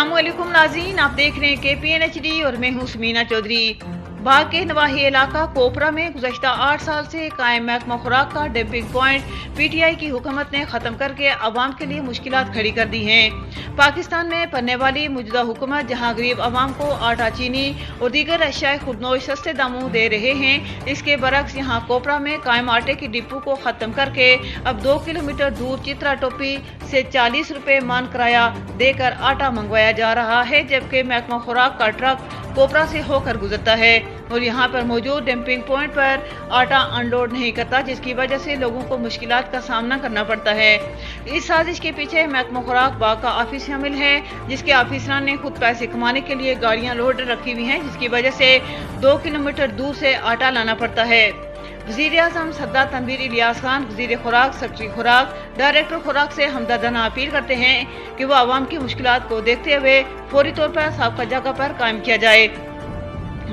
अस्सलाम वालेकुम नाज़रीन, आप देख रहे हैं KPNHD और मैं हूँ समीना चौधरी। बाग के नवाही इलाका कोपरा में गुज़श्ता 8 साल से कायम महकमा खुराक का डंपिंग पॉइंट PTI की हुकूमत ने ख़त्म करके आवाम के लिए मुश्किलात खड़ी कर दी हैं। पाकिस्तान में पलने वाली मौजूदा हुकूमत जहाँ गरीब आवाम को आटा, चीनी और दीगर अशियाए खुदनोश सस्ते दामों दे रहे हैं, इसके बरक्स यहाँ कोपरा में कायम आटे की डिपो को ख़त्म करके अब 2 किलोमीटर दूर चित्रा टोपी से 40 रुपये मान किराया देकर आटा मंगवाया जा रहा है, जबकि महकमा खुराक का ट्रक कोपरा से होकर गुजरता है और यहाँ पर मौजूद डंपिंग पॉइंट पर आटा अनलोड नहीं करता, जिसकी वजह से लोगों को मुश्किलात का सामना करना पड़ता है। इस साजिश के पीछे महकमा खुराक बाग का ऑफिस शामिल है, जिसके ऑफिसरान ने खुद पैसे कमाने के लिए गाड़ियाँ लोड रखी हुई हैं, जिसकी वजह से 2 किलोमीटर दूर से आटा लाना पड़ता है। वज़ीर-ए-आज़म सद्दार तनवीर इलियास खान वज़ीर खुराक, सेक्रेटरी खुराक, डायरेक्टर खुराक से हमदर्दाना अपील करते हैं कि वो आवाम की मुश्किलात को देखते हुए फौरी तौर पर साबिक़ा जगह पर कायम किया जाए।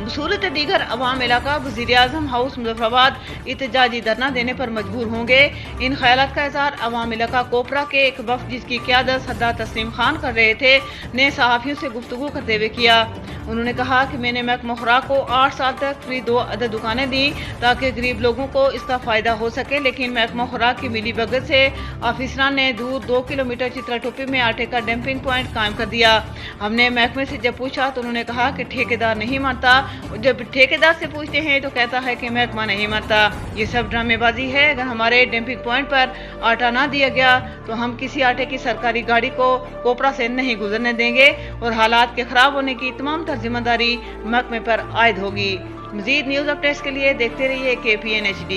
सूरत दीगर अवाम इलाका वज़ीर-ए-आज़म हाउस मुज़फ़्फ़राबाद एहतजाजी धरना देने पर मजबूर होंगे। इन ख्यालात का इज़हार अवाम इलाका कोपरा के एक वफ़द जिसकी क़यादत सरदार तस्लीम खान कर रहे थे ने सहाफ़ियों से गुफ्तगू करते हुए किया। उन्होंने कहा कि मैंने महकमा खुराक को 8 साल तक फ्री 2 अदद दुकानें दी ताकि गरीब लोगों को इसका फ़ायदा हो सके, लेकिन महकमा खुराक की मिली भगत से ऑफिसरान ने दूर 2 किलोमीटर चित्रा टोपी में आटे का डंपिंग पॉइंट कायम कर दिया। हमने महकमे से जब पूछा तो उन्होंने कहा कि ठेकेदार नहीं मानता, जब ठेकेदार से पूछते हैं तो कहता है कि महकमा नहीं मानता। ये सब ड्रामेबाजी है। अगर हमारे डंपिंग पॉइंट पर आटा ना दिया गया तो हम किसी आटे की सरकारी गाड़ी को कोपरा से नहीं गुजरने देंगे और हालात के खराब होने की तमाम जिम्मेदारी महकमे पर आयद होगी। मज़ीद न्यूज़ अपडेट्स के लिए देखते रहिए KPNHD।